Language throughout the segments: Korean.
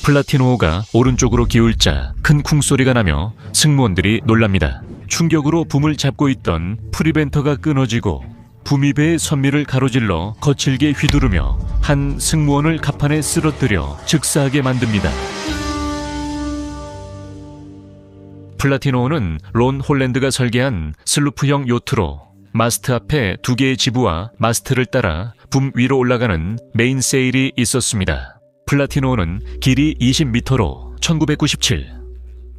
플라티노호가 오른쪽으로 기울자 큰 쿵소리가 나며 승무원들이 놀랍니다. 충격으로 붐을 잡고 있던 프리벤터가 끊어지고 붐이 배의 선미를 가로질러 거칠게 휘두르며 한 승무원을 갑판에 쓰러뜨려 즉사하게 만듭니다. 플라티노호는 론 홀랜드가 설계한 슬루프형 요트로 마스트 앞에 2개의 지부와 마스트를 따라 붐 위로 올라가는 메인 세일이 있었습니다. 플라티노호는 길이 20m로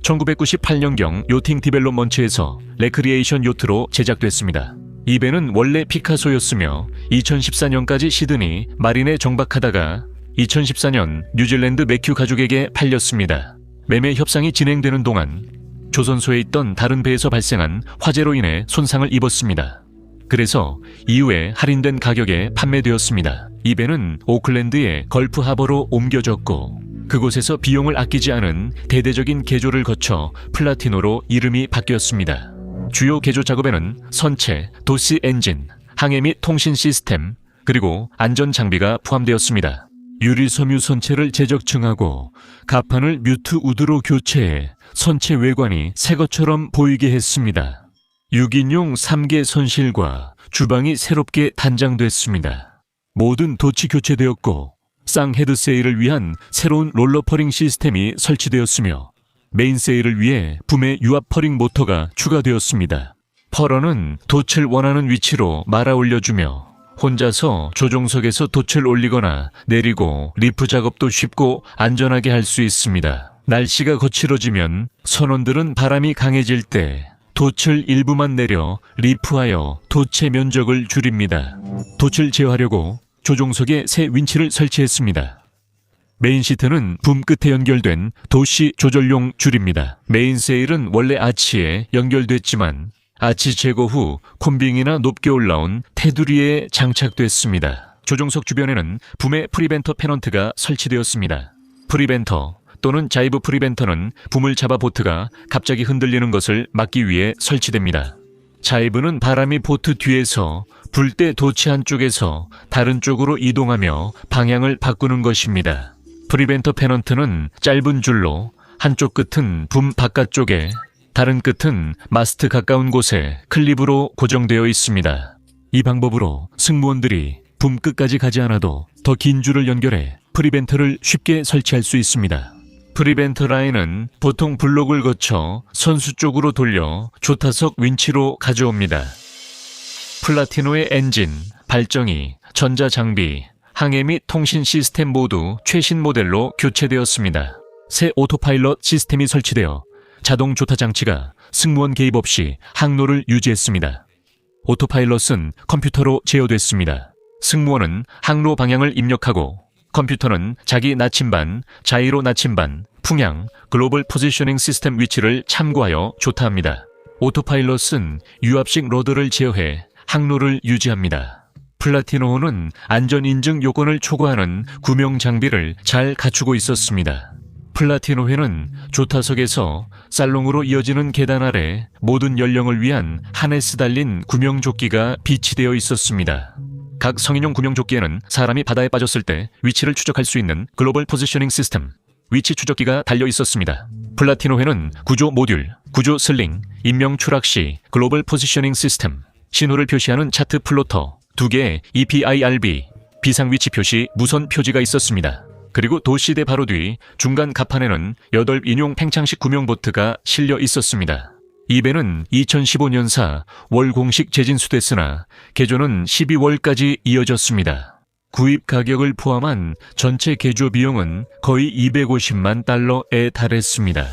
1998년경 요팅 디벨롭먼트에서 레크리에이션 요트로 제작됐습니다. 이 배는 원래 피카소였으며 2014년까지 시드니 마린에 정박하다가 2014년 뉴질랜드 매큐 가족에게 팔렸습니다. 매매 협상이 진행되는 동안 조선소에 있던 다른 배에서 발생한 화재로 인해 손상을 입었습니다. 그래서 이후에 할인된 가격에 판매되었습니다. 이 배는 오클랜드의 걸프 하버로 옮겨졌고 그곳에서 비용을 아끼지 않은 대대적인 개조를 거쳐 플라티노로 이름이 바뀌었습니다. 주요 개조 작업에는 선체, 도시 엔진, 항해 및 통신 시스템, 그리고 안전 장비가 포함되었습니다. 유리 섬유 선체를 재적층하고 갑판을 뮤트 우드로 교체해 선체 외관이 새 것처럼 보이게 했습니다. 6인용 3개 선실과 주방이 새롭게 단장됐습니다. 모든 돛이 교체되었고 쌍헤드 세일을 위한 새로운 롤러 퍼링 시스템이 설치되었으며 메인 세일을 위해 붐의 유압 퍼링 모터가 추가되었습니다. 퍼러는 돛을 원하는 위치로 말아 올려주며 혼자서 조종석에서 돛을 올리거나 내리고 리프 작업도 쉽고 안전하게 할 수 있습니다. 날씨가 거칠어지면 선원들은 바람이 강해질 때 돛을 일부만 내려 리프하여 돛의 면적을 줄입니다. 돛을 제어하려고 조종석에 새 윈치를 설치했습니다. 메인 시트는 붐 끝에 연결된 도시 조절용 줄입니다. 메인 세일은 원래 아치에 연결됐지만 아치 제거 후 콤빙이나 높게 올라온 테두리에 장착됐습니다. 조종석 주변에는 붐의 프리벤터 페넌트가 설치되었습니다. 프리벤터 또는 자이브 프리벤터는 붐을 잡아 보트가 갑자기 흔들리는 것을 막기 위해 설치됩니다. 자이브는 바람이 보트 뒤에서 불 때 도치 한쪽에서 다른 쪽으로 이동하며 방향을 바꾸는 것입니다. 프리벤터 페넌트는 짧은 줄로 한쪽 끝은 붐 바깥쪽에 다른 끝은 마스트 가까운 곳에 클립으로 고정되어 있습니다. 이 방법으로 승무원들이 붐 끝까지 가지 않아도 더 긴 줄을 연결해 프리벤터를 쉽게 설치할 수 있습니다. 프리벤터 라인은 보통 블록을 거쳐 선수 쪽으로 돌려 조타석 윈치로 가져옵니다. 플라티노의 엔진, 발정이, 전자장비, 항해 및 통신 시스템 모두 최신 모델로 교체되었습니다. 새 오토파일럿 시스템이 설치되어 자동 조타 장치가 승무원 개입 없이 항로를 유지했습니다. 오토파일럿은 컴퓨터로 제어됐습니다. 승무원은 항로 방향을 입력하고 컴퓨터는 자기 나침반, 자이로 나침반, 풍향, 글로벌 포지셔닝 시스템 위치를 참고하여 조타합니다. 오토파일럿은 유압식 로더를 제어해 항로를 유지합니다. 플라티노호는 안전인증 요건을 초과하는 구명 장비를 잘 갖추고 있었습니다. 플라티노회는 조타석에서 살롱으로 이어지는 계단 아래 모든 연령을 위한 하네스 달린 구명조끼가 비치되어 있었습니다. 각 성인용 구명조끼에는 사람이 바다에 빠졌을 때 위치를 추적할 수 있는 글로벌 포지셔닝 시스템, 위치 추적기가 달려 있었습니다. 플라티노회는 구조 모듈, 구조 슬링, 인명 추락 시 글로벌 포지셔닝 시스템, 신호를 표시하는 차트 플로터, 2개의 EPIRB, 비상 위치 표시 무선 표지가 있었습니다. 그리고 도시대 바로 뒤 중간 갑판에는 8인용 팽창식 구명보트가 실려 있었습니다. 이 배는 2015년사 월 공식 재진수됐으나 개조는 12월까지 이어졌습니다. 구입 가격을 포함한 전체 개조 비용은 거의 250만 달러에 달했습니다.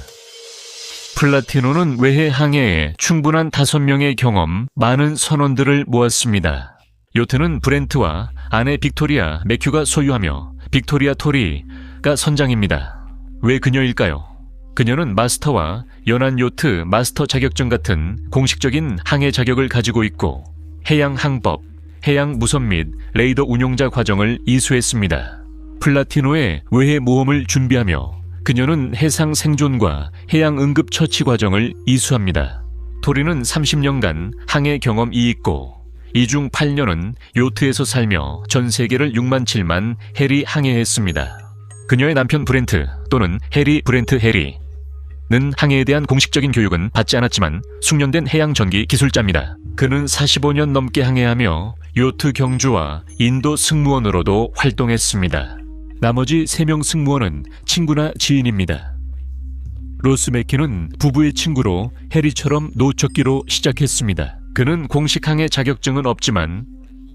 플라티노는 외해 항해에 충분한 5명의 경험, 많은 선원들을 모았습니다. 요트는 브렌트와 아내 빅토리아 매큐가 소유하며 빅토리아 토리가 선장입니다. 왜 그녀일까요? 그녀는 마스터와 연안 요트 마스터 자격증 같은 공식적인 항해 자격을 가지고 있고 해양 항법, 해양 무선 및 레이더 운용자 과정을 이수했습니다. 플라티노의 외해 모험을 준비하며 그녀는 해상 생존과 해양 응급 처치 과정을 이수합니다. 토리는 30년간 항해 경험이 있고 이 중 8년은 요트에서 살며 전 세계를 6만 7만 해리 항해했습니다. 그녀의 남편 브렌트 또는 해리 브렌트 해리는 항해에 대한 공식적인 교육은 받지 않았지만 숙련된 해양 전기 기술자입니다. 그는 45년 넘게 항해하며 요트 경주와 인도 승무원으로도 활동했습니다. 나머지 3명 승무원은 친구나 지인입니다. 로스 맥키는 부부의 친구로 해리처럼 노젓기로 시작했습니다. 그는 공식 항해 자격증은 없지만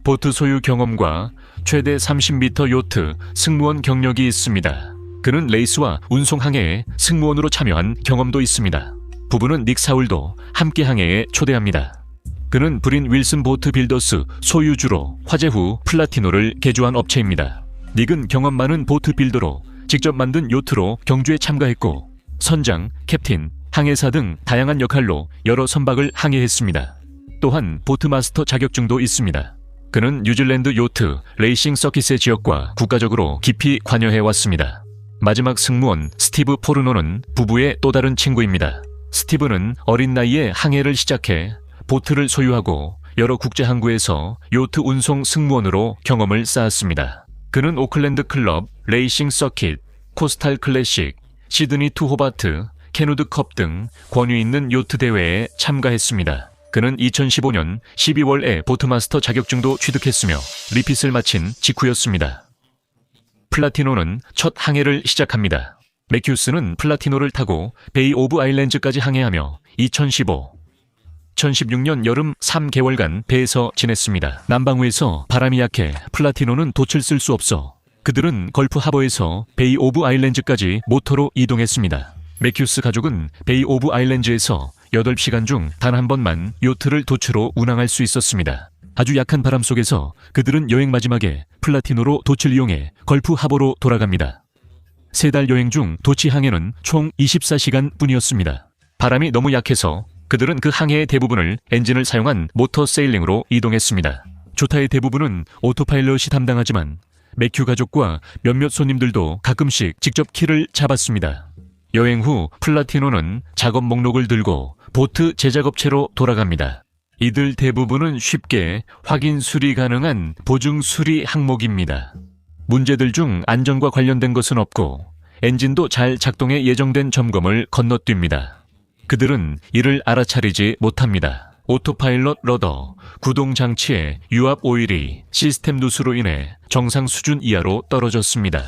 보트 소유 경험과 최대 30m 요트 승무원 경력이 있습니다. 그는 레이스와 운송 항해에 승무원으로 참여한 경험도 있습니다. 부부는 닉 사울도 함께 항해에 초대합니다. 그는 브린 윌슨 보트 빌더스 소유주로 화재 후 플라티노를 개조한 업체입니다. 닉은 경험 많은 보트 빌더로 직접 만든 요트로 경주에 참가했고 선장, 캡틴, 항해사 등 다양한 역할로 여러 선박을 항해했습니다. 또한 보트마스터 자격증도 있습니다. 그는 뉴질랜드 요트 레이싱 서킷의 지역과 국가적으로 깊이 관여해왔습니다. 마지막 승무원 스티브 포르노는 부부의 또 다른 친구입니다. 스티브는 어린 나이에 항해를 시작해 보트를 소유하고 여러 국제항구에서 요트 운송 승무원으로 경험을 쌓았습니다. 그는 오클랜드 클럽, 레이싱 서킷, 코스탈 클래식, 시드니 투 호바트, 캐누드컵 등 권위 있는 요트 대회에 참가했습니다. 그는 2015년 12월에 보트마스터 자격증도 취득했으며 리핏을 마친 직후였습니다. 플라티노는 첫 항해를 시작합니다. 매큐스는 플라티노를 타고 베이 오브 아일랜드까지 항해하며 2016년 여름 3개월간 배에서 지냈습니다. 남방우에서 바람이 약해 플라티노는 돛을 쓸 수 없어 그들은 걸프 하버에서 베이 오브 아일랜드까지 모터로 이동했습니다. 매큐스 가족은 베이 오브 아일랜드에서 8시간 중 단 한 번만 요트를 돛으로 운항할 수 있었습니다. 아주 약한 바람 속에서 그들은 여행 마지막에 플라티노로 돛을 이용해 걸프 하버로 돌아갑니다. 3달 여행 중 도치 항해는 총 24시간 뿐이었습니다. 바람이 너무 약해서 그들은 그 항해의 대부분을 엔진을 사용한 모터 세일링으로 이동했습니다. 조타의 대부분은 오토파일럿이 담당하지만 매큐 가족과 몇몇 손님들도 가끔씩 직접 키를 잡았습니다. 여행 후 플라티노는 작업 목록을 들고 보트 제작업체로 돌아갑니다. 이들 대부분은 쉽게 확인 수리 가능한 보증 수리 항목입니다. 문제들 중 안전과 관련된 것은 없고 엔진도 잘 작동해 예정된 점검을 건너뜁니다. 그들은 이를 알아차리지 못합니다. 오토파일럿 러더, 구동 장치의 유압 오일이 시스템 누수로 인해 정상 수준 이하로 떨어졌습니다.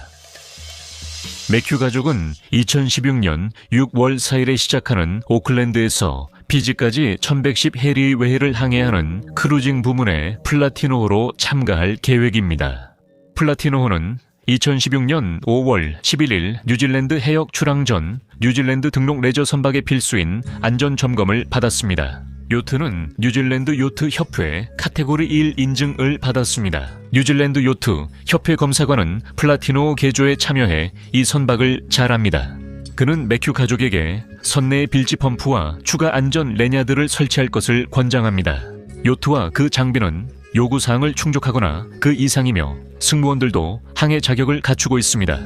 매큐 가족은 2016년 6월 4일에 시작하는 오클랜드에서 피지까지 1110 해리 외해를 항해하는 크루징 부문의 플라티노호로 참가할 계획입니다. 플라티노호는 2016년 5월 11일 뉴질랜드 해역 출항 전 뉴질랜드 등록 레저 선박의 필수인 안전점검을 받았습니다. 요트는 뉴질랜드 요트 협회 카테고리 1 인증을 받았습니다. 뉴질랜드 요트 협회 검사관은 플라티노 개조에 참여해 이 선박을 잘 압니다. 그는 매큐 가족에게 선내의 빌지 펌프와 추가 안전 레냐드를 설치할 것을 권장합니다. 요트와 그 장비는 요구사항을 충족하거나 그 이상이며 승무원들도 항해 자격을 갖추고 있습니다.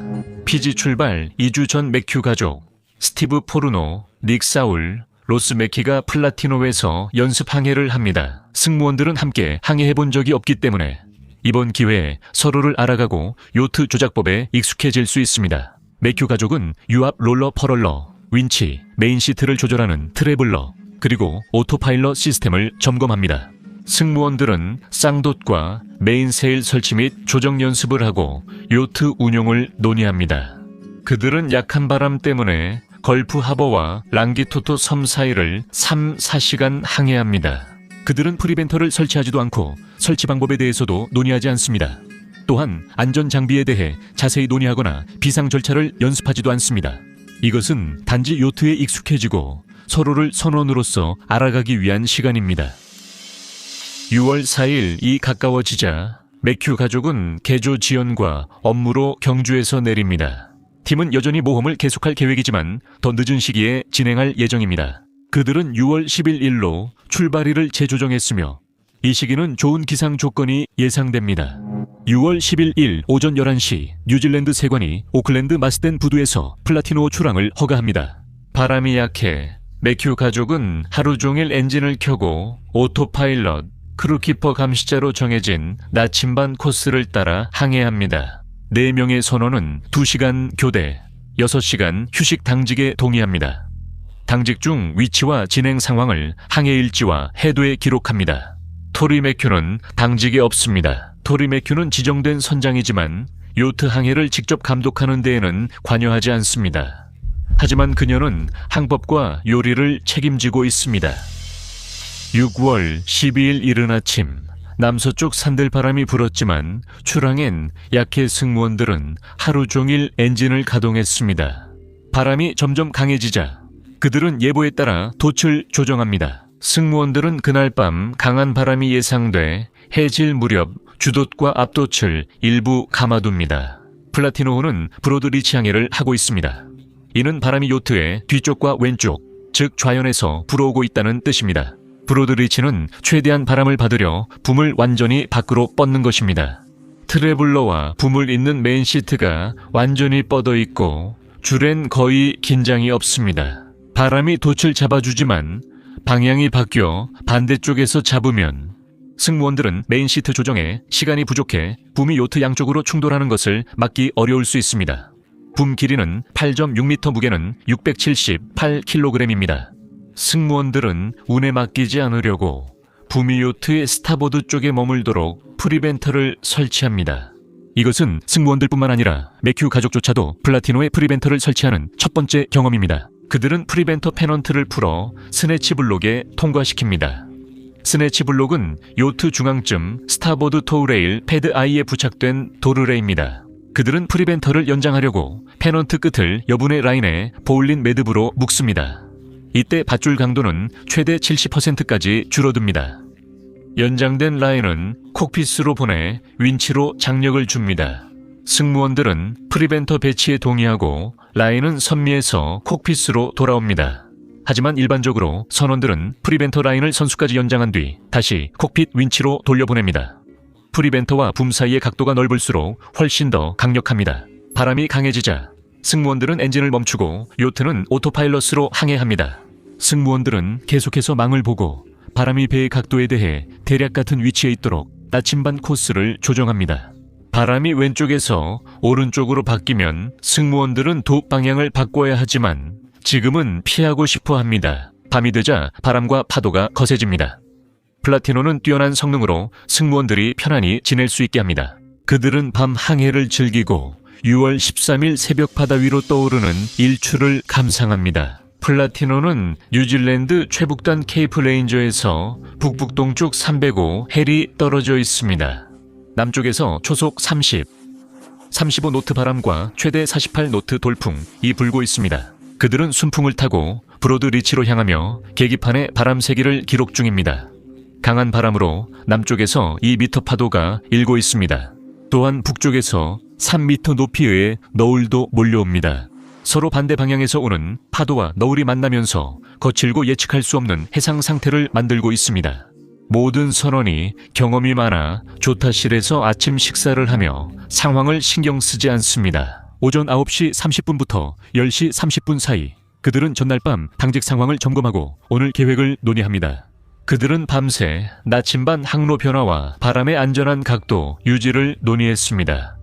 피지 출발 2주 전 매큐 가족, 스티브 포르노, 닉 사울, 로스 맥키가 플라티노에서 연습 항해를 합니다. 승무원들은 함께 항해해본 적이 없기 때문에 이번 기회에 서로를 알아가고 요트 조작법에 익숙해질 수 있습니다. 매큐 가족은 유압 롤러 퍼럴러, 윈치, 메인 시트를 조절하는 트래블러, 그리고 오토파일럿 시스템을 점검합니다. 승무원들은 쌍돛과 메인 세일 설치 및 조정 연습을 하고 요트 운용을 논의합니다. 그들은 약한 바람 때문에 걸프 하버와 랑기토토 섬 사이를 3-4시간 항해합니다. 그들은 프리벤터를 설치하지도 않고 설치 방법에 대해서도 논의하지 않습니다. 또한 안전 장비에 대해 자세히 논의하거나 비상 절차를 연습하지도 않습니다. 이것은 단지 요트에 익숙해지고 서로를 선원으로서 알아가기 위한 시간입니다. 6월 4일이 가까워지자 매큐 가족은 개조 지연과 업무로 경주에서 내립니다. 팀은 여전히 모험을 계속할 계획이지만 더 늦은 시기에 진행할 예정입니다. 그들은 6월 11일로 출발일을 재조정했으며 이 시기는 좋은 기상 조건이 예상됩니다. 6월 11일 오전 11시 뉴질랜드 세관이 오클랜드 마스덴 부두에서 플라티노 출항을 허가합니다. 바람이 약해 매큐 가족은 하루 종일 엔진을 켜고 오토파일럿, 크루키퍼 감시자로 정해진 나침반 코스를 따라 항해합니다. 4명의 선원은 2시간 교대, 6시간 휴식 당직에 동의합니다. 당직 중 위치와 진행 상황을 항해 일지와 해도에 기록합니다. 토리 매큐는 당직에 없습니다. 토리 매큐는 지정된 선장이지만 요트 항해를 직접 감독하는 데에는 관여하지 않습니다. 하지만 그녀는 항법과 요리를 책임지고 있습니다. 6월 12일 이른 아침, 남서쪽 산들바람이 불었지만 출항엔 약해 승무원들은 하루 종일 엔진을 가동했습니다. 바람이 점점 강해지자 그들은 예보에 따라 돛을 조정합니다. 승무원들은 그날 밤 강한 바람이 예상돼 해질 무렵 주돛과 앞돛을 일부 감아둡니다. 플라티노호는 브로드리치 항해를 하고 있습니다. 이는 바람이 요트의 뒤쪽과 왼쪽, 즉 좌연에서 불어오고 있다는 뜻입니다. 브로드리치는 최대한 바람을 받으려 붐을 완전히 밖으로 뻗는 것입니다. 트래블러와 붐을 잇는 메인 시트가 완전히 뻗어 있고 줄엔 거의 긴장이 없습니다. 바람이 돛을 잡아주지만 방향이 바뀌어 반대쪽에서 잡으면 승무원들은 메인 시트 조정에 시간이 부족해 붐이 요트 양쪽으로 충돌하는 것을 막기 어려울 수 있습니다. 붐 길이는 8.6m, 무게는 678kg입니다. 승무원들은 운에 맡기지 않으려고 붐이 요트의 스타보드 쪽에 머물도록 프리벤터를 설치합니다. 이것은 승무원들뿐만 아니라 매큐 가족조차도 플라티노의 프리벤터를 설치하는 첫 번째 경험입니다. 그들은 프리벤터 페넌트를 풀어 스네치 블록에 통과시킵니다. 스네치 블록은 요트 중앙쯤 스타보드 토우레일 패드 I에 부착된 도르래입니다. 그들은 프리벤터를 연장하려고 페넌트 끝을 여분의 라인에 보울린 매듭으로 묶습니다. 이때 밧줄 강도는 최대 70%까지 줄어듭니다. 연장된 라인은 콕핏으로 보내 윈치로 장력을 줍니다. 승무원들은 프리벤터 배치에 동의하고 라인은 선미에서 콕핏으로 돌아옵니다. 하지만 일반적으로 선원들은 프리벤터 라인을 선수까지 연장한 뒤 다시 콕핏 윈치로 돌려보냅니다. 프리벤터와 붐 사이의 각도가 넓을수록 훨씬 더 강력합니다. 바람이 강해지자 승무원들은 엔진을 멈추고 요트는 오토파일럿으로 항해합니다. 승무원들은 계속해서 망을 보고 바람이 배의 각도에 대해 대략 같은 위치에 있도록 나침반 코스를 조정합니다. 바람이 왼쪽에서 오른쪽으로 바뀌면 승무원들은 도 방향을 바꿔야 하지만 지금은 피하고 싶어 합니다. 밤이 되자 바람과 파도가 거세집니다. 플라티노는 뛰어난 성능으로 승무원들이 편안히 지낼 수 있게 합니다. 그들은 밤 항해를 즐기고 6월 13일 새벽 바다 위로 떠오르는 일출을 감상합니다. 플라티노는 뉴질랜드 최북단 케이프 레인저에서 북북동쪽 305 헬이 떨어져 있습니다. 남쪽에서 초속 35노트 바람과 최대 48노트 돌풍이 불고 있습니다. 그들은 순풍을 타고 브로드리치로 향하며 계기판에 바람 세기를 기록 중입니다. 강한 바람으로 남쪽에서 2m 파도가 일고 있습니다. 또한 북쪽에서 3m 높이의 너울도 몰려옵니다. 서로 반대 방향에서 오는 파도와 너울이 만나면서 거칠고 예측할 수 없는 해상 상태를 만들고 있습니다. 모든 선원이 경험이 많아 조타실에서 아침 식사를 하며 상황을 신경 쓰지 않습니다. 오전 9시 30분부터 10시 30분 사이 그들은 전날 밤 당직 상황을 점검하고 오늘 계획을 논의합니다. 그들은 밤새 나침반 항로 변화와 바람의 안전한 각도 유지를 논의했습니다.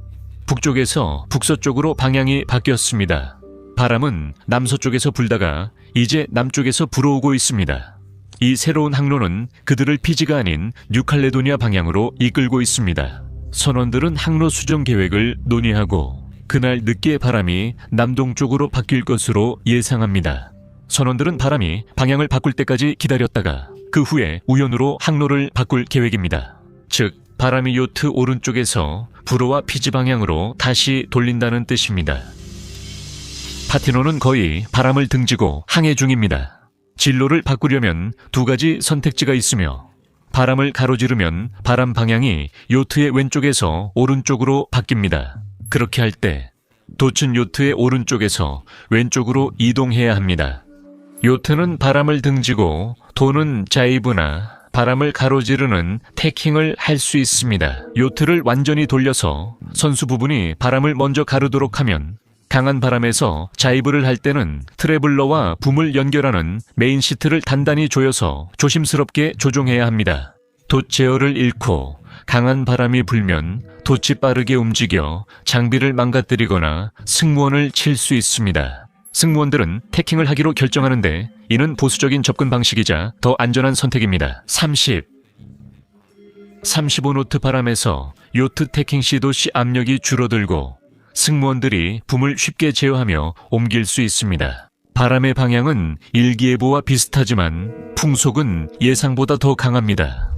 북쪽에서 북서쪽으로 방향이 바뀌었습니다. 바람은 남서쪽에서 불다가 이제 남쪽에서 불어오고 있습니다. 이 새로운 항로는 그들을 피지가 아닌 뉴칼레도니아 방향으로 이끌고 있습니다. 선원들은 항로 수정 계획을 논의하고 그날 늦게 바람이 남동쪽으로 바뀔 것으로 예상합니다. 선원들은 바람이 방향을 바꿀 때까지 기다렸다가 그 후에 우연으로 항로를 바꿀 계획입니다. 즉, 바람이 요트 오른쪽에서 불어와 피지 방향으로 다시 돌린다는 뜻입니다. 파티노는 거의 바람을 등지고 항해 중입니다. 진로를 바꾸려면 두 가지 선택지가 있으며 바람을 가로지르면 바람 방향이 요트의 왼쪽에서 오른쪽으로 바뀝니다. 그렇게 할 때 돛은 요트의 오른쪽에서 왼쪽으로 이동해야 합니다. 요트는 바람을 등지고 도는 자이브나 바람을 가로지르는 태킹을 할 수 있습니다. 요트를 완전히 돌려서 선수 부분이 바람을 먼저 가르도록 하면 강한 바람에서 자이브를 할 때는 트래블러와 붐을 연결하는 메인 시트를 단단히 조여서 조심스럽게 조종해야 합니다. 돛 제어를 잃고 강한 바람이 불면 돛이 빠르게 움직여 장비를 망가뜨리거나 승무원을 칠 수 있습니다. 승무원들은 태킹을 하기로 결정하는데 이는 보수적인 접근 방식이자 더 안전한 선택입니다. 35노트 바람에서 요트 태킹 시 도시 압력이 줄어들고 승무원들이 붐을 쉽게 제어하며 옮길 수 있습니다. 바람의 방향은 일기예보와 비슷하지만 풍속은 예상보다 더 강합니다.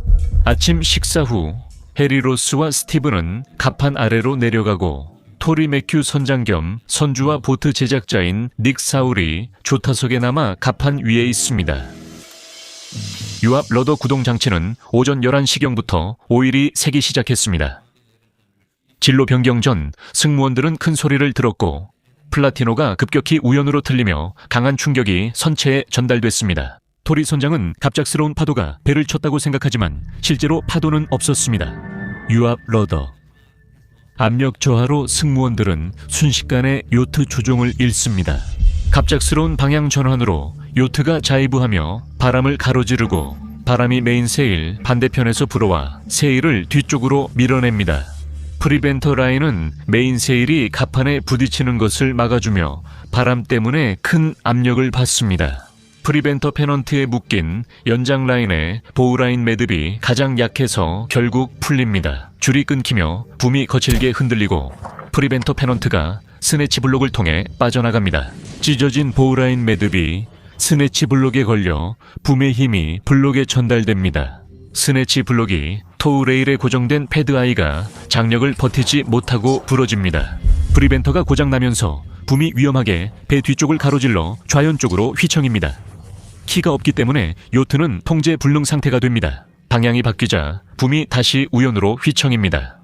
아침 식사 후 해리 로스와 스티브는 갑판 아래로 내려가고 토리 매큐 선장 겸 선주와 보트 제작자인 닉 사울이 조타석에 남아 갑판 위에 있습니다. 유압 러더 구동 장치는 오전 11시경부터 오일이 새기 시작했습니다. 진로 변경 전 승무원들은 큰 소리를 들었고 플라티노가 급격히 우연으로 틀리며 강한 충격이 선체에 전달됐습니다. 토리 선장은 갑작스러운 파도가 배를 쳤다고 생각하지만 실제로 파도는 없었습니다. 유압 러더 압력 저하로 승무원들은 순식간에 요트 조종을 잃습니다. 갑작스러운 방향 전환으로 요트가 자이브하며 바람을 가로지르고 바람이 메인 세일 반대편에서 불어와 세일을 뒤쪽으로 밀어냅니다. 프리벤터 라인은 메인 세일이 갑판에 부딪히는 것을 막아주며 바람 때문에 큰 압력을 받습니다. 프리벤터 페넌트에 묶인 연장 라인의 보우 라인 매듭이 가장 약해서 결국 풀립니다. 줄이 끊기며 붐이 거칠게 흔들리고 프리벤터 페넌트가 스네치 블록을 통해 빠져나갑니다. 찢어진 보우 라인 매듭이 스네치 블록에 걸려 붐의 힘이 블록에 전달됩니다. 스네치 블록이 토우 레일에 고정된 패드 아이가 장력을 버티지 못하고 부러집니다. 프리벤터가 고장나면서 붐이 위험하게 배 뒤쪽을 가로질러 좌연 쪽으로 휘청입니다. 키가 없기 때문에 요트는 통제 불능 상태가 됩니다. 방향이 바뀌자 붐이 다시 우연으로 휘청입니다.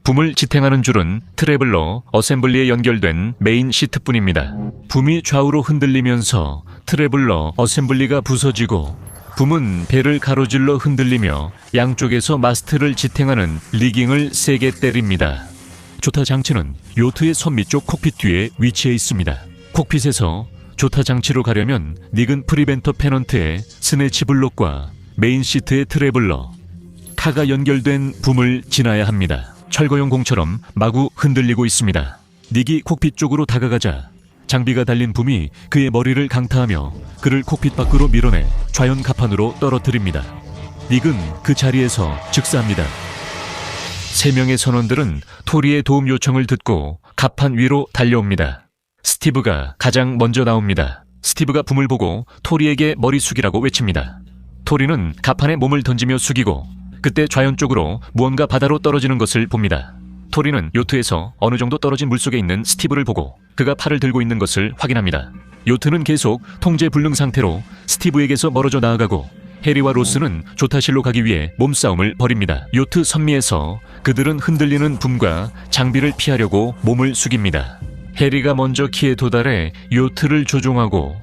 붐을 지탱하는 줄은 트래블러 어셈블리에 연결된 메인 시트뿐입니다. 붐이 좌우로 흔들리면서 트래블러 어셈블리가 부서지고 붐은 배를 가로질러 흔들리며 양쪽에서 마스트를 지탱하는 리깅을 세게 때립니다. 조타 장치는 요트의 선 밑쪽 콕핏 뒤에 위치해 있습니다. 콕핏에서 조타 장치로 가려면 닉은 프리벤터 페넌트의 스네치 블록과 메인 시트의 트래블러, 카가 연결된 붐을 지나야 합니다. 철거용 공처럼 마구 흔들리고 있습니다. 닉이 콕핏 쪽으로 다가가자 장비가 달린 붐이 그의 머리를 강타하며 그를 콕핏 밖으로 밀어내 좌연 갑판으로 떨어뜨립니다. 닉은 그 자리에서 즉사합니다. 3명의 선원들은 토리의 도움 요청을 듣고 갑판 위로 달려옵니다. 스티브가 가장 먼저 나옵니다. 스티브가 붐을 보고 토리에게 머리 숙이라고 외칩니다. 토리는 갑판에 몸을 던지며 숙이고 그때 좌연 쪽으로 무언가 바다로 떨어지는 것을 봅니다. 토리는 요트에서 어느 정도 떨어진 물속에 있는 스티브를 보고 그가 팔을 들고 있는 것을 확인합니다. 요트는 계속 통제 불능 상태로 스티브에게서 멀어져 나아가고 해리와 로스는 조타실로 가기 위해 몸싸움을 벌입니다. 요트 선미에서 그들은 흔들리는 붐과 장비를 피하려고 몸을 숙입니다. 해리가 먼저 키에 도달해 요트를 조종하고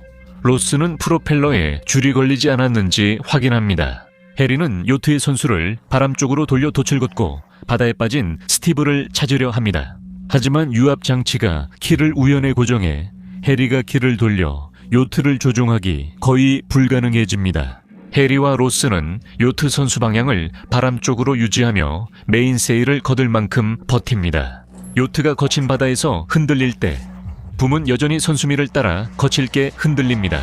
로스는 프로펠러에 줄이 걸리지 않았는지 확인합니다. 해리는 요트의 선수를 바람 쪽으로 돌려 돛을 걷고 바다에 빠진 스티브를 찾으려 합니다. 하지만 유압 장치가 키를 우연에 고정해 해리가 키를 돌려 요트를 조종하기 거의 불가능해집니다. 해리와 로스는 요트 선수 방향을 바람 쪽으로 유지하며 메인 세일을 거둘 만큼 버팁니다. 요트가 거친 바다에서 흔들릴 때 붐은 여전히 선수미를 따라 거칠게 흔들립니다.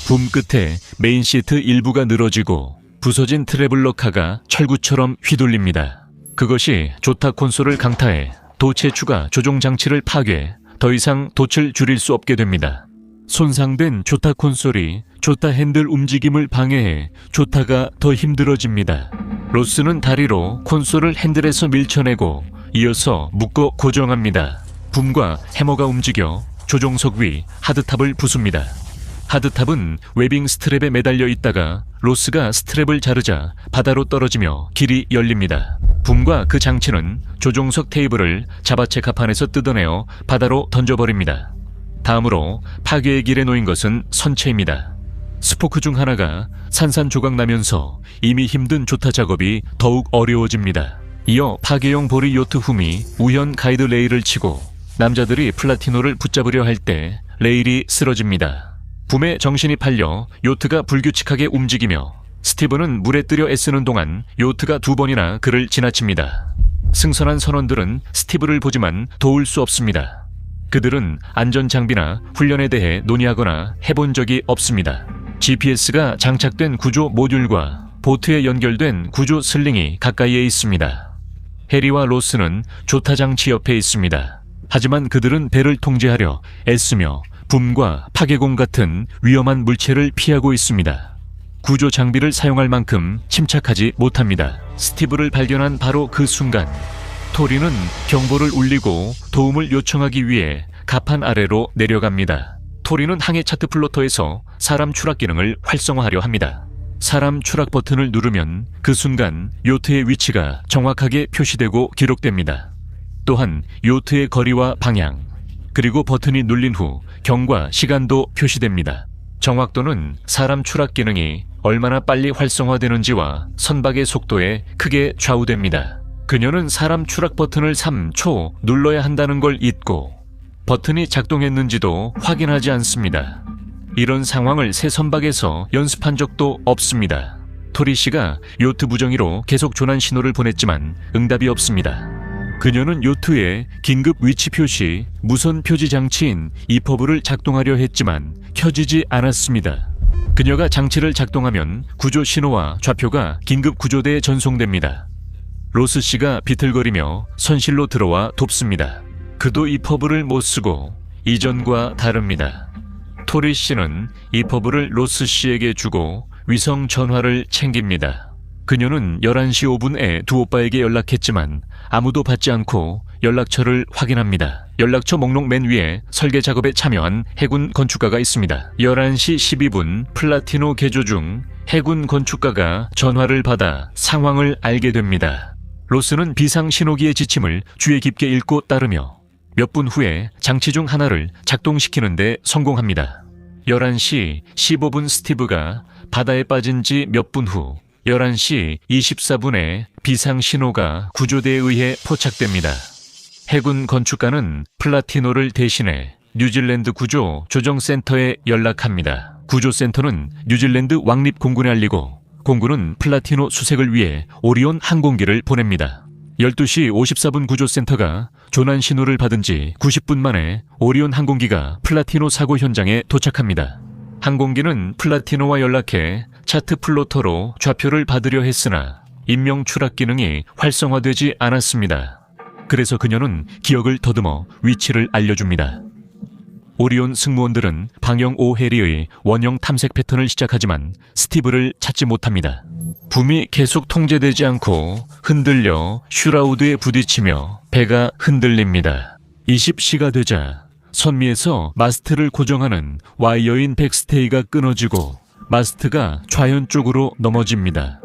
붐 끝에 메인 시트 일부가 늘어지고 부서진 트래블러 카가 철구처럼 휘둘립니다. 그것이 조타 콘솔을 강타해 도체 추가 조종 장치를 파괴, 더 이상 돛을 줄일 수 없게 됩니다. 손상된 조타 콘솔이 조타 핸들 움직임을 방해해 조타가 더 힘들어집니다. 로스는 다리로 콘솔을 핸들에서 밀쳐내고 이어서 묶어 고정합니다. 붐과 해머가 움직여 조종석 위 하드탑을 부숩니다. 하드탑은 웨빙 스트랩에 매달려 있다가 로스가 스트랩을 자르자 바다로 떨어지며 길이 열립니다. 붐과 그 장치는 조종석 테이블을 자바체 갑판에서 뜯어내어 바다로 던져버립니다. 다음으로 파괴의 길에 놓인 것은 선체입니다. 스포크 중 하나가 산산조각 나면서 이미 힘든 조타 작업이 더욱 어려워집니다. 이어 파괴용 보리 요트 훔이 우연 가이드 레일을 치고 남자들이 플라티노를 붙잡으려 할 때 레일이 쓰러집니다. 붐에 정신이 팔려 요트가 불규칙하게 움직이며 스티브는 물에 뜨려 애쓰는 동안 요트가 2번이나 그를 지나칩니다. 승선한 선원들은 스티브를 보지만 도울 수 없습니다. 그들은 안전장비나 훈련에 대해 논의하거나 해본 적이 없습니다. GPS가 장착된 구조 모듈과 보트에 연결된 구조 슬링이 가까이에 있습니다. 해리와 로스는 조타 장치 옆에 있습니다. 하지만 그들은 배를 통제하려 애쓰며 붐과 파괴공 같은 위험한 물체를 피하고 있습니다. 구조 장비를 사용할 만큼 침착하지 못합니다. 스티브를 발견한 바로 그 순간 토리는 경보를 울리고 도움을 요청하기 위해 갑판 아래로 내려갑니다. 토리는 항해 차트 플로터에서 사람 추락 기능을 활성화하려 합니다. 사람 추락 버튼을 누르면 그 순간 요트의 위치가 정확하게 표시되고 기록됩니다. 또한 요트의 거리와 방향, 그리고 버튼이 눌린 후 경과 시간도 표시됩니다. 정확도는 사람 추락 기능이 얼마나 빨리 활성화되는지와 선박의 속도에 크게 좌우됩니다. 그녀는 사람 추락 버튼을 3초 눌러야 한다는 걸 잊고 버튼이 작동했는지도 확인하지 않습니다. 이런 상황을 새 선박에서 연습한 적도 없습니다. 토리 씨가 요트 무정의로 계속 조난 신호를 보냈지만 응답이 없습니다. 그녀는 요트에 긴급 위치 표시 무선 표지 장치인 이퍼브를 작동하려 했지만 켜지지 않았습니다. 그녀가 장치를 작동하면 구조 신호와 좌표가 긴급 구조대에 전송됩니다. 로스 씨가 비틀거리며 선실로 들어와 돕습니다. 그도 이퍼브를 못 쓰고 이전과 다릅니다. 토리 씨는 이퍼브를 로스 씨에게 주고 위성 전화를 챙깁니다. 그녀는 11시 5분에 두 오빠에게 연락했지만 아무도 받지 않고 연락처를 확인합니다. 연락처 목록 맨 위에 설계 작업에 참여한 해군 건축가가 있습니다. 11시 12분 플라티노 개조 중 해군 건축가가 전화를 받아 상황을 알게 됩니다. 로스는 비상 신호기의 지침을 주의 깊게 읽고 따르며 몇 분 후에 장치 중 하나를 작동시키는 데 성공합니다. 11시 15분 스티브가 바다에 빠진 지 몇 분 후 11시 24분에 비상 신호가 구조대에 의해 포착됩니다. 해군 건축가는 플라티노를 대신해 뉴질랜드 구조 조정센터에 연락합니다. 구조센터는 뉴질랜드 왕립 공군에 알리고 공군은 플라티노 수색을 위해 오리온 항공기를 보냅니다. 12시 54분 구조센터가 조난 신호를 받은 지 90분 만에 오리온 항공기가 플라티노 사고 현장에 도착합니다. 항공기는 플라티노와 연락해 차트 플로터로 좌표를 받으려 했으나 인명 추락 기능이 활성화되지 않았습니다. 그래서 그녀는 기억을 더듬어 위치를 알려줍니다. 오리온 승무원들은 방영 5해리의 원형 탐색 패턴을 시작하지만 스티브를 찾지 못합니다. 붐이 계속 통제되지 않고 흔들려 슈라우드에 부딪히며 배가 흔들립니다. 20시가 되자 선미에서 마스트를 고정하는 와이어인 백스테이가 끊어지고 마스트가 좌현 쪽으로 넘어집니다.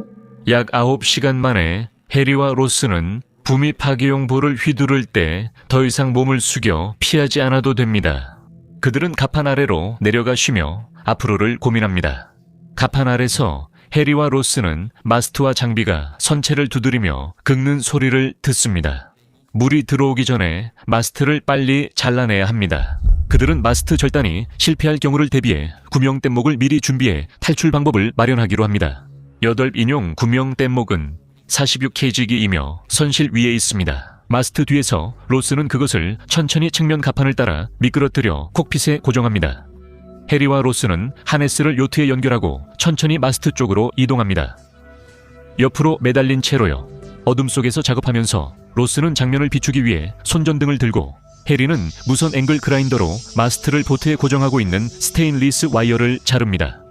약 9시간 만에 해리와 로스는 붐이 파괴용 볼을 휘두를 때 더 이상 몸을 숙여 피하지 않아도 됩니다. 그들은 갑판 아래로 내려가 쉬며 앞으로를 고민합니다. 갑판 아래서 해리와 로스는 마스트와 장비가 선체를 두드리며 긁는 소리를 듣습니다. 물이 들어오기 전에 마스트를 빨리 잘라내야 합니다. 그들은 마스트 절단이 실패할 경우를 대비해 구명 뗏목을 미리 준비해 탈출 방법을 마련하기로 합니다. 8인용 구명 뗏목은 46kg이며 선실 위에 있습니다. 마스트 뒤에서 로스는 그것을 천천히 측면 갑판을 따라 미끄러뜨려 콕핏에 고정합니다. 해리와 로스는 하네스를 요트에 연결하고 천천히 마스트 쪽으로 이동합니다. 옆으로 매달린 채로요. 어둠 속에서 작업하면서 로스는 장면을 비추기 위해 손전등을 들고 해리는 무선 앵글 그라인더로 마스트를 보트에 고정하고 있는 스테인리스 와이어를 자릅니다.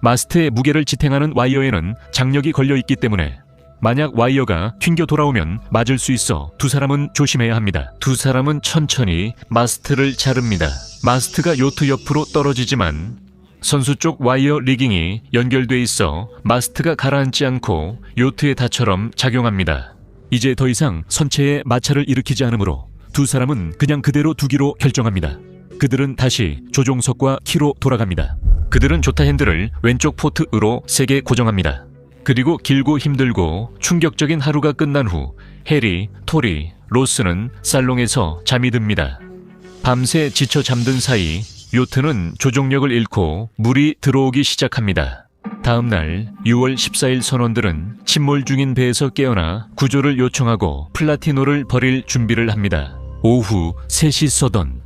마스트의 무게를 지탱하는 와이어에는 장력이 걸려있기 때문에 만약 와이어가 튕겨 돌아오면 맞을 수 있어 두 사람은 조심해야 합니다. 두 사람은 천천히 마스트를 자릅니다. 마스트가 요트 옆으로 떨어지지만 선수 쪽 와이어 리깅이 연결돼 있어 마스트가 가라앉지 않고 요트의 닷처럼 작용합니다. 이제 더 이상 선체에 마찰을 일으키지 않으므로 두 사람은 그냥 그대로 두기로 결정합니다. 그들은 다시 조종석과 키로 돌아갑니다. 그들은 조타 핸들을 왼쪽 포트으로 세게 고정합니다. 그리고 길고 힘들고 충격적인 하루가 끝난 후 해리, 토리, 로스는 살롱에서 잠이 듭니다. 밤새 지쳐 잠든 사이 요트는 조종력을 잃고 물이 들어오기 시작합니다. 다음 날 6월 14일 선원들은 침몰 중인 배에서 깨어나 구조를 요청하고 플라티노를 버릴 준비를 합니다. 오후 3시 서던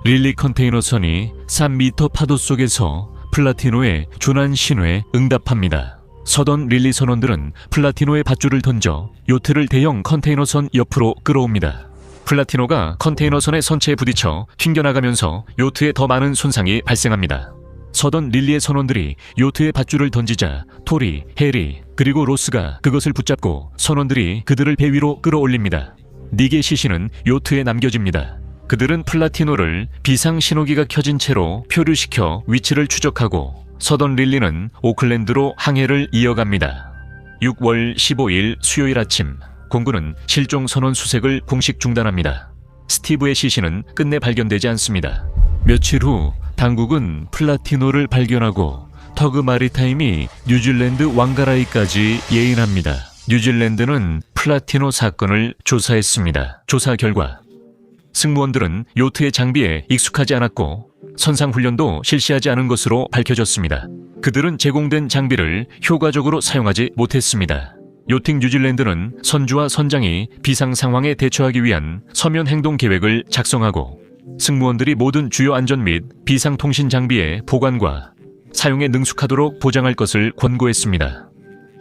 릴리 컨테이너선이 3m 파도 속에서 플라티노의 조난 신호에 응답합니다. 서던 릴리 선원들은 플라티노의 밧줄을 던져 요트를 대형 컨테이너선 옆으로 끌어옵니다. 플라티노가 컨테이너선의 선체에 부딪혀 튕겨나가면서 요트에 더 많은 손상이 발생합니다. 서던 릴리의 선원들이 요트에 밧줄을 던지자 토리, 해리, 그리고 로스가 그것을 붙잡고 선원들이 그들을 배 위로 끌어올립니다. 닉의 시신은 요트에 남겨집니다. 그들은 플라티노를 비상 신호기가 켜진 채로 표류시켜 위치를 추적하고 서던 릴리는 오클랜드로 항해를 이어갑니다. 6월 15일 수요일 아침 공군은 실종 선원 수색을 공식 중단합니다. 스티브의 시신은 끝내 발견되지 않습니다. 며칠 후 당국은 플라티노를 발견하고 터그 마리타임이 뉴질랜드 왕가라이까지 예인합니다. 뉴질랜드는 플라티노 사건을 조사했습니다. 조사 결과 승무원들은 요트의 장비에 익숙하지 않았고 선상훈련도 실시하지 않은 것으로 밝혀졌습니다. 그들은 제공된 장비를 효과적으로 사용하지 못했습니다. 요팅 뉴질랜드는 선주와 선장이 비상 상황에 대처하기 위한 서면 행동 계획을 작성하고 승무원들이 모든 주요 안전 및 비상통신 장비의 보관과 사용에 능숙하도록 보장할 것을 권고했습니다.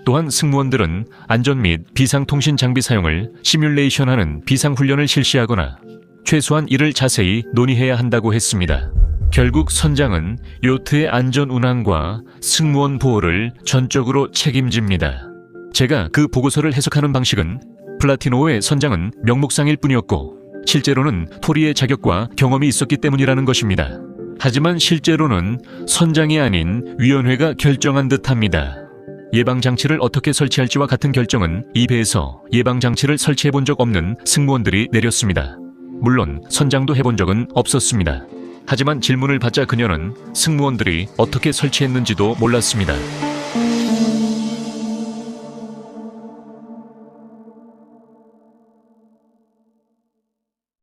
또한 승무원들은 안전 및 비상통신 장비 사용을 시뮬레이션하는 비상훈련을 실시하거나 최소한 이를 자세히 논의해야 한다고 했습니다. 결국 선장은 요트의 안전 운항과 승무원 보호를 전적으로 책임집니다. 제가 그 보고서를 해석하는 방식은 플라티노의 선장은 명목상일 뿐이었고 실제로는 토리의 자격과 경험이 있었기 때문이라는 것입니다. 하지만 실제로는 선장이 아닌 위원회가 결정한 듯합니다. 예방장치를 어떻게 설치할지와 같은 결정은 이 배에서 예방장치를 설치해본 적 없는 승무원들이 내렸습니다. 물론 선장도 해본 적은 없었습니다. 하지만 질문을 받자 그녀는 승무원들이 어떻게 설치했는지도 몰랐습니다.